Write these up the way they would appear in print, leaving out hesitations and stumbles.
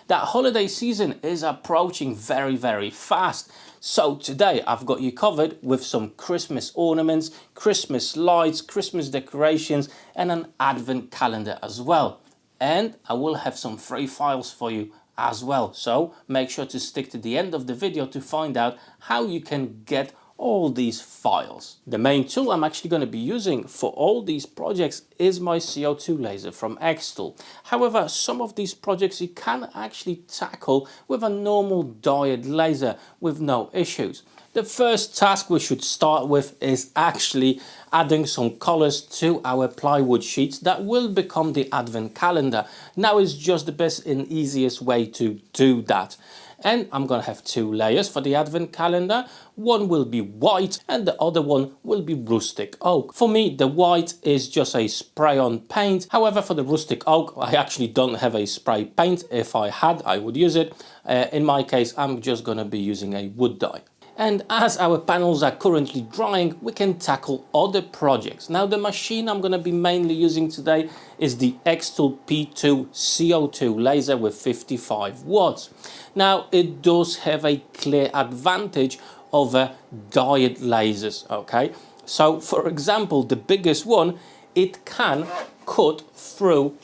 that holiday season is approaching very fast. So today I've got you covered with some Christmas ornaments, Christmas lights, Christmas decorations and an advent calendar as well. And I will have some free files for you as well. So make sure to stick to the end of the video to find out how you can get all these files. The main tool I'm actually going to be using for all these projects is my CO2 laser from xTool. However, some of these projects you can actually tackle with a normal diode laser with no issues. The first task we should start with is actually adding some colors to our plywood sheets that will become the advent calendar. Now is just the best and easiest way to do that. And I'm going to have two layers for the advent calendar. One will be white and the other one will be rustic oak. For me, the white is just a spray on paint. However, for the rustic oak, I actually don't have a spray paint. If I had, I would use it. In my case, I'm just going to be using a wood dye. And as our panels are currently drying, we can tackle other projects. Now the machine I'm going to be mainly using today is the xTool P2 CO2 laser with 55 watts. Now it does have a clear advantage over diode lasers, okay? So for example, the biggest one, it can cut through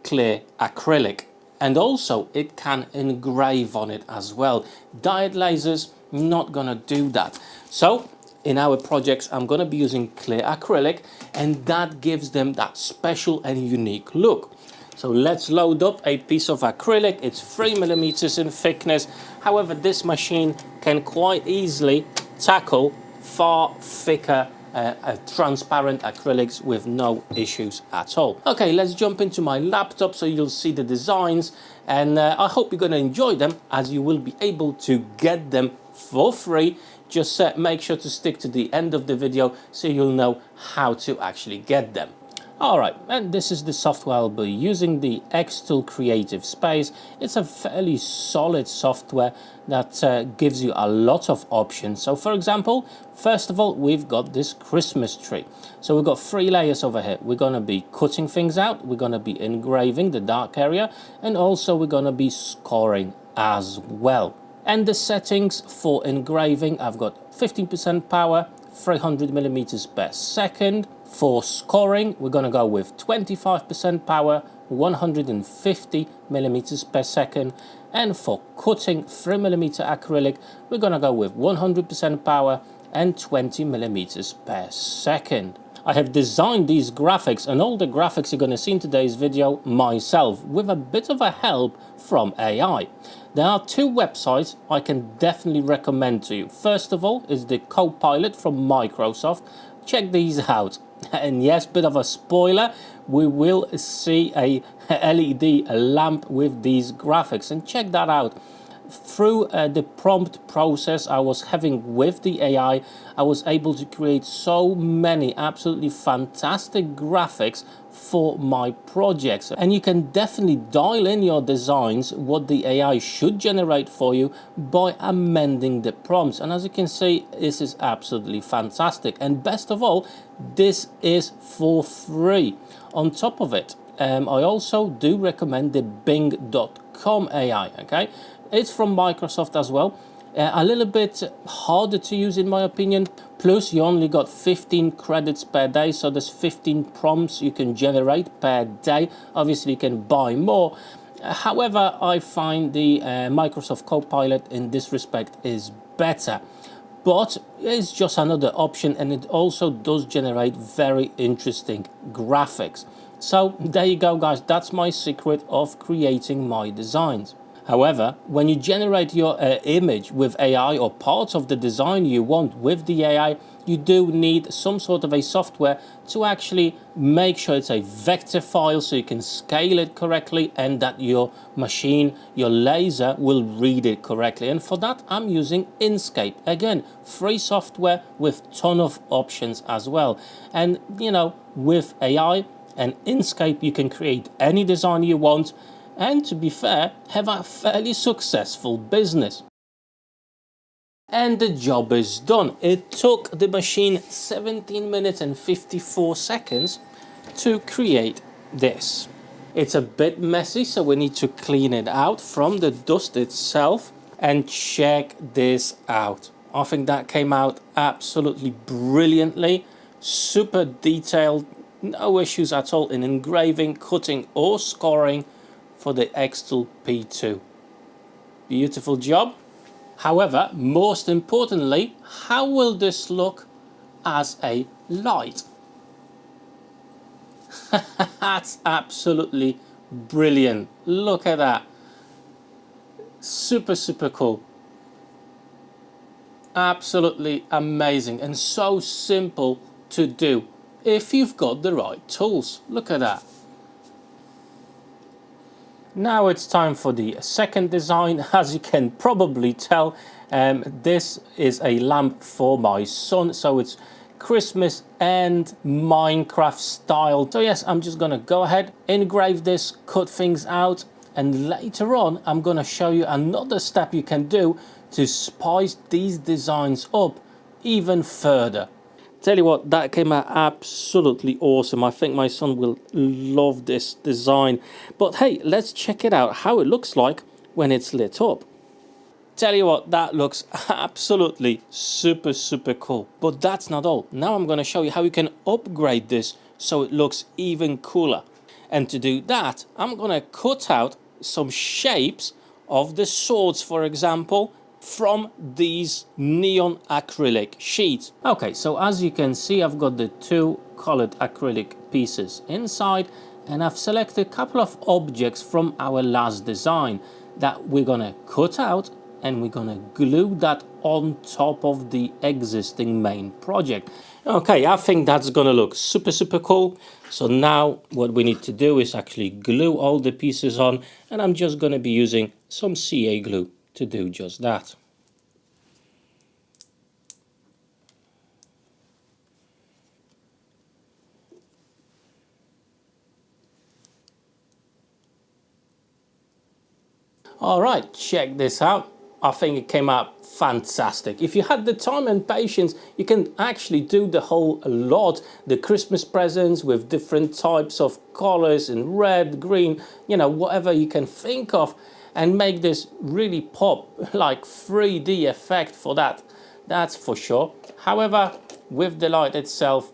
clear acrylic. And also it can engrave on it as well. Diode lasers not gonna do that. So in our projects I'm gonna be using clear acrylic, and that gives them that special and unique look. So let's load up a piece of acrylic. It's 3mm in thickness. However, this machine can quite easily tackle far thicker transparent acrylics with no issues at all. Okay, let's jump into my laptop so you'll see the designs, and I hope you're going to enjoy them, as you will be able to get them for free. Just make sure to stick to the end of the video so you'll know how to actually get them. Alright, and this is the software I'll be using, the xTool Creative Space. It's a fairly solid software that gives you a lot of options. So for example, first of all, we've got this Christmas tree. So we've got 3 layers over here. We're going to be cutting things out, we're going to be engraving the dark area, and also we're going to be scoring as well. And the settings for engraving, I've got 15% power, 300mm per second. For scoring, we're going to go with 25% power, 150mm per second. And for cutting 3mm acrylic, we're going to go with 100% power and 20mm per second. I have designed these graphics, and all the graphics you're going to see in today's video myself, with a bit of a help from AI. There are 2 websites I can definitely recommend to you. First of all is the Copilot from Microsoft. Check these out. And yes, bit of a spoiler, we will see a LED lamp with these graphics, and check that out. Through the prompt process I was having with the AI, I was able to create so many absolutely fantastic graphics for my projects. And you can definitely dial in your designs, what the AI should generate for you, by amending the prompts. And as you can see, this is absolutely fantastic. And best of all, this is for free. On top of it, I also do recommend the Bing.com AI, okay? It's from Microsoft as well. A little bit harder to use in my opinion. Plus you only got 15 credits per day, so there's 15 prompts you can generate per day. Obviously you can buy more. However, I find the Microsoft Copilot in this respect is better. But it's just another option, and it also does generate very interesting graphics. So there you go guys, that's my secret of creating my designs. However, when you generate your image with AI, or parts of the design you want with the AI, you do need some sort of a software to actually make sure it's a vector file so you can scale it correctly, and that your machine, your laser, will read it correctly. And for that I'm using Inkscape. Again, free software with ton of options as well. And you know, with AI and Inkscape you can create any design you want, and to be fair, have a fairly successful business. And the job is done. It took the machine 17 minutes and 54 seconds to create this. It's a bit messy, so we need to clean it out from the dust itself. And check this out. I think that came out absolutely brilliantly. Super detailed, no issues at all in engraving, cutting or scoring for the xTool P2. Beautiful job. However, most importantly, how will this look as a light? That's absolutely brilliant. Look at that. Super cool. Absolutely amazing and so simple to do if you've got the right tools. Look at that. Now it's time for the second design. As you can probably tell, this is a lamp for my son, so it's Christmas and Minecraft style. So yes, I'm just gonna go ahead, engrave this, cut things out, and later on I'm gonna show you another step you can do to spice these designs up even further. Tell you what, that came out absolutely awesome. I think my son will love this design. But hey, let's check it out, how it looks like when it's lit up. Tell you what, that looks absolutely super cool. But that's not all. Now I'm going to show you how you can upgrade this so it looks even cooler. And to do that, I'm going to cut out some shapes of the swords, for example, from these neon acrylic sheets. Okay, so as you can see, I've got the two colored acrylic pieces inside, and I've selected a couple of objects from our last design that we're gonna cut out, and we're gonna glue that on top of the existing main project. Okay, I think that's gonna look super cool. So now what we need to do is actually glue all the pieces on, and I'm just gonna be using some CA glue to do just that. All right, check this out. I think it came out fantastic. If you had the time and patience, you can actually do the whole lot. The Christmas presents with different types of colors in red, green, you know, whatever you can think of, and make this really pop, like 3D effect for that. That's for sure. However, with the light itself,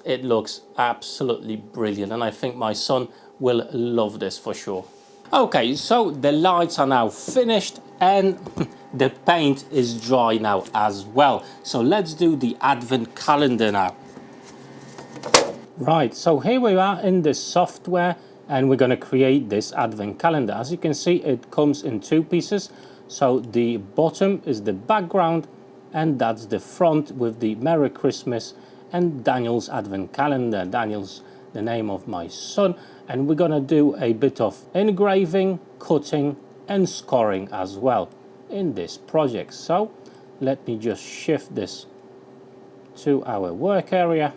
it looks absolutely brilliant, and I think my son will love this for sure. Okay, so the lights are now finished and the paint is dry now as well. So let's do the advent calendar now. Right, so here we are in the software and we're going to create this advent calendar. As you can see, it comes in two pieces. So the bottom is the background and that's the front with the Merry Christmas and Daniel's advent calendar. Daniel's the name of my son. And we're gonna do a bit of engraving, cutting and scoring as well in this project. So let me just shift this to our work area.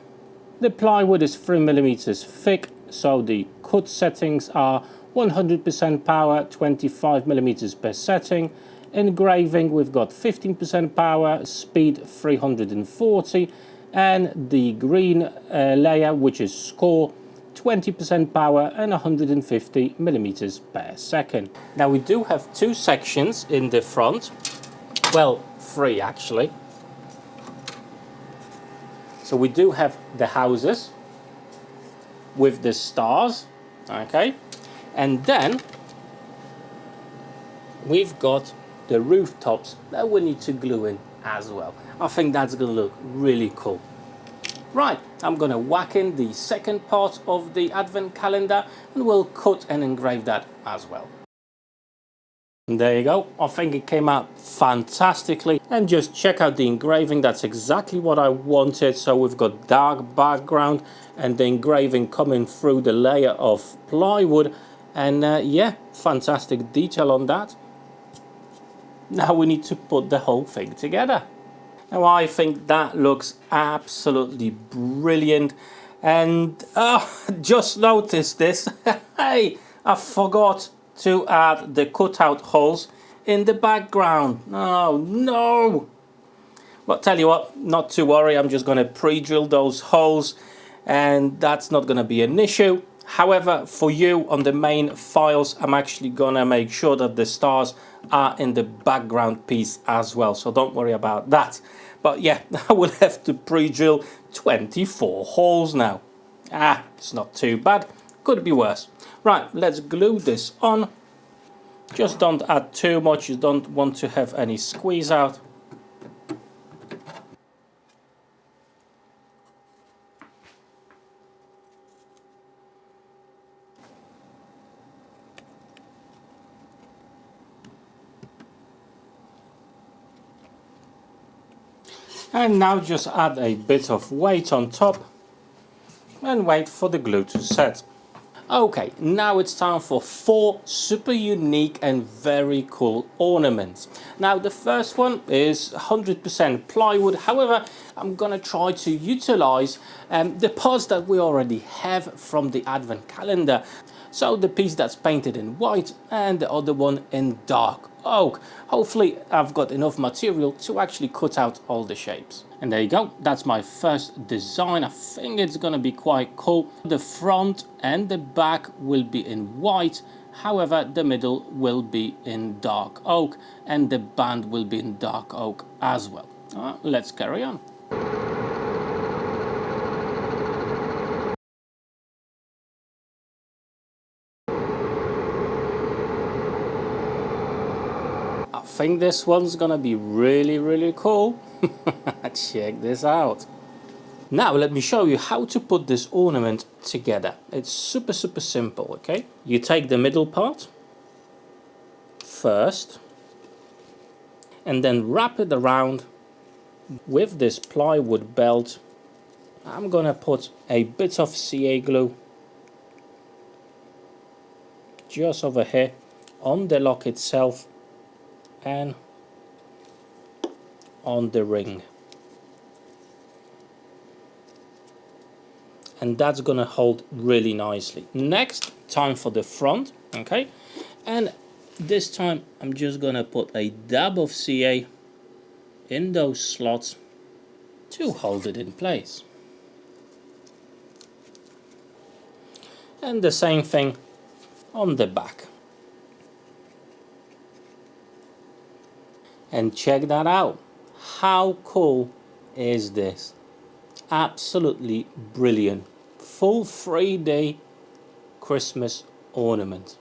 The plywood is 3mm thick, so the cut settings are 100% power, 25mm per setting. Engraving, we've got 15% power, speed 340, and the green layer, which is score, 20% power and 150mm per second. Now we do have two sections in the front, well, three actually. So we do have the houses with the stars, okay, and then we've got the rooftops that we need to glue in as well. I think that's gonna look really cool. Right, I'm gonna whack in the second part of the advent calendar and we'll cut and engrave that as well. And there you go, I think it came out fantastically. And just check out the engraving, that's exactly what I wanted. So we've got dark background and the engraving coming through the layer of plywood. And yeah, fantastic detail on that. Now we need to put the whole thing together. Now I think that looks absolutely brilliant, and just noticed this. Hey, I forgot to add the cutout holes in the background. Oh no! But tell you what, not to worry, I'm just going to pre-drill those holes and that's not going to be an issue. However, for you on the main files, I'm actually gonna make sure that the stars are in the background piece as well, so don't worry about that. But yeah, I will have to pre-drill 24 holes now. It's not too bad, could be worse. Right, let's glue this on. Just don't add too much, you don't want to have any squeeze out. And now just add a bit of weight on top and wait for the glue to set. Okay, now it's time for 4 super unique and very cool ornaments. Now the first one is 100% plywood, however I'm gonna try to utilize the parts that we already have from the advent calendar. So the piece that's painted in white and the other one in dark oak. Hopefully I've got enough material to actually cut out all the shapes. And there you go, that's my first design. I think it's gonna be quite cool. The front and the back will be in white, however the middle will be in dark oak and the band will be in dark oak as well. Let's carry on. I think this one's gonna be really cool. Check this out. Now let me show you how to put this ornament together. It's super simple, okay? You take the middle part first and then wrap it around with this plywood belt. I'm gonna put a bit of CA glue just over here on the lock itself and on the ring. And that's gonna hold really nicely. Next, time for the front, okay? And this time I'm just gonna put a dab of CA in those slots to hold it in place. And the same thing on the back. And check that out. How cool is this? Absolutely brilliant. Full 3D Christmas ornament.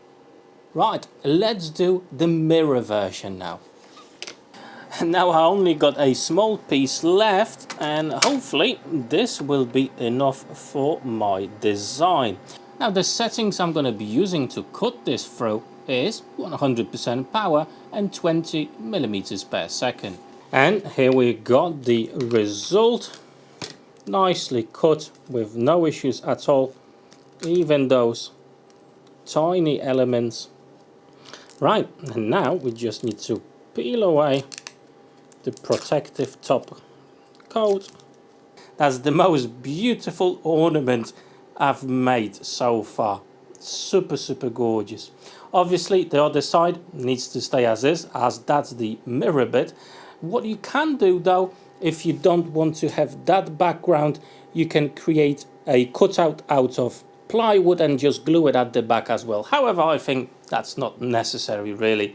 Right, let's do the mirror version now. Now I only got a small piece left and hopefully this will be enough for my design. Now the settings I'm going to be using to cut this through is 100% power and 20 millimeters per second. And here we got the result. Nicely cut with no issues at all, even those tiny elements. Right, and now we just need to peel away the protective top coat. That's the most beautiful ornament I've made so far. Super gorgeous. Obviously the other side needs to stay as is, as that's the mirror bit. What you can do though, if you don't want to have that background, you can create a cutout out of plywood and just glue it at the back as well. However, I think that's not necessary really.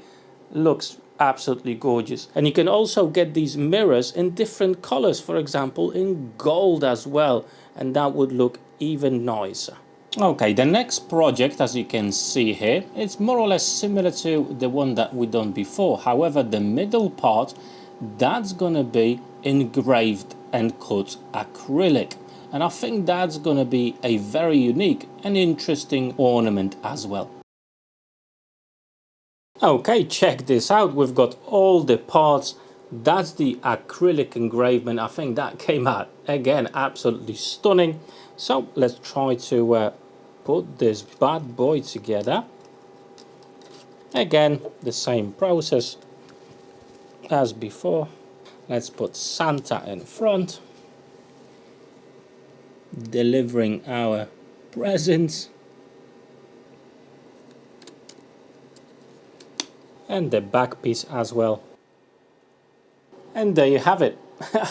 Looks absolutely gorgeous. And you can also get these mirrors in different colors, for example in gold as well, and that would look even nicer. Okay, the next project, as you can see here, it's more or less similar to the one that we done before. However, the middle part, that's gonna be engraved and cut acrylic, and I think that's gonna be a very unique and interesting ornament as well. Okay, check this out. We've got all the parts. That's the acrylic engraving. I think that came out again absolutely stunning. So let's try to put this bad boy together. Again, the same process as before. Let's put Santa in front, delivering our presents. And the back piece as well. And there you have it.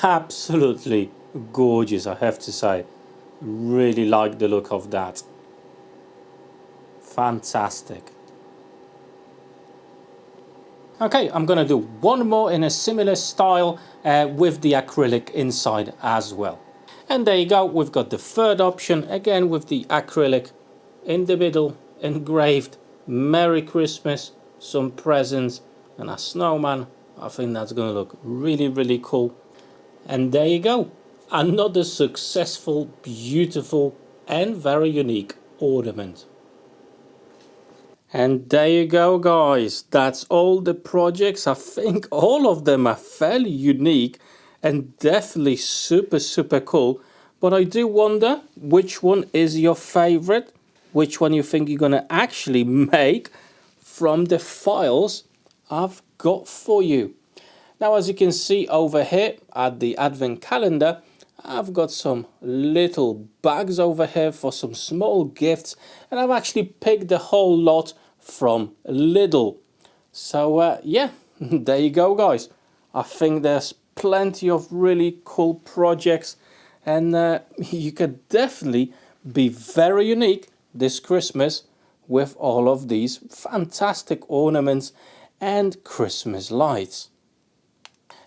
Absolutely gorgeous, I have to say. Really like the look of that. Fantastic. Okay, I'm gonna do one more in a similar style with the acrylic inside as well. And there you go, we've got the third option, again with the acrylic in the middle, engraved, Merry Christmas, some presents, and a snowman. I think that's gonna look really, really cool. And there you go, another successful, beautiful, and very unique ornament. And there you go, guys. That's all the projects. I think all of them are fairly unique and definitely super, super cool. But I do wonder which one is your favorite, which one you think you're going to actually make from the files I've got for you. Now, as you can see over here at the advent calendar, I've got some little bags over here for some small gifts, and I've actually picked the whole lot from Lidl. So yeah, there you go, guys. I think there's plenty of really cool projects, and you could definitely be very unique this Christmas with all of these fantastic ornaments and Christmas lights.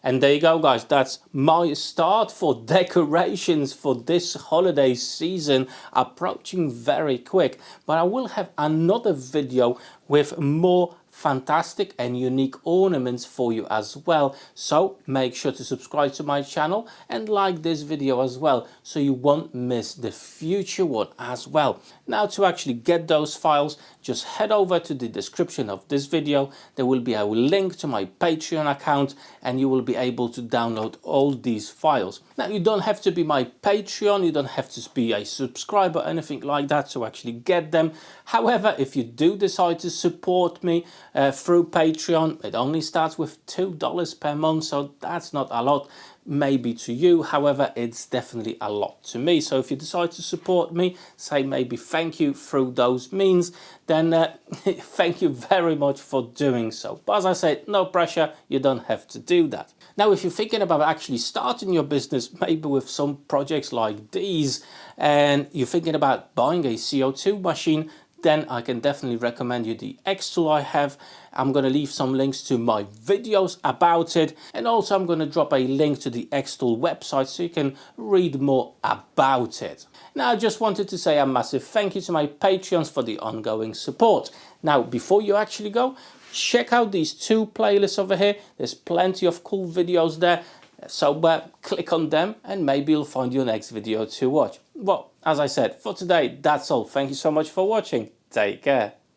And there you go, guys, that's my start for decorations for this holiday season, approaching very quick. But I will have another video with more fantastic and unique ornaments for you as well. So make sure to subscribe to my channel and like this video as well, so you won't miss the future one as well. Now, to actually get those files, just head over to the description of this video. There will be a link to my Patreon account, and you will be able to download all these files. Now, you don't have to be my Patreon, you don't have to be a subscriber or anything like that to actually get them. However, if you do decide to support me through Patreon, it only starts with $2 per month, so that's not a lot maybe to you. However, it's definitely a lot to me. So if you decide to support me, say maybe thank you through those means, then thank you very much for doing so. But as I said, no pressure, you don't have to do that. Now, if you're thinking about actually starting your business, maybe with some projects like these, and you're thinking about buying a CO2 machine, then I can definitely recommend you the xTool I have. I'm going to leave some links to my videos about it, and also I'm going to drop a link to the xTool website so you can read more about it. Now, I just wanted to say a massive thank you to my Patreons for the ongoing support. Now, before you actually go, check out these two playlists over here. There's plenty of cool videos there. So click on them and maybe you'll find your next video to watch. Well, as I said, for today, that's all. Thank you so much for watching. Take care.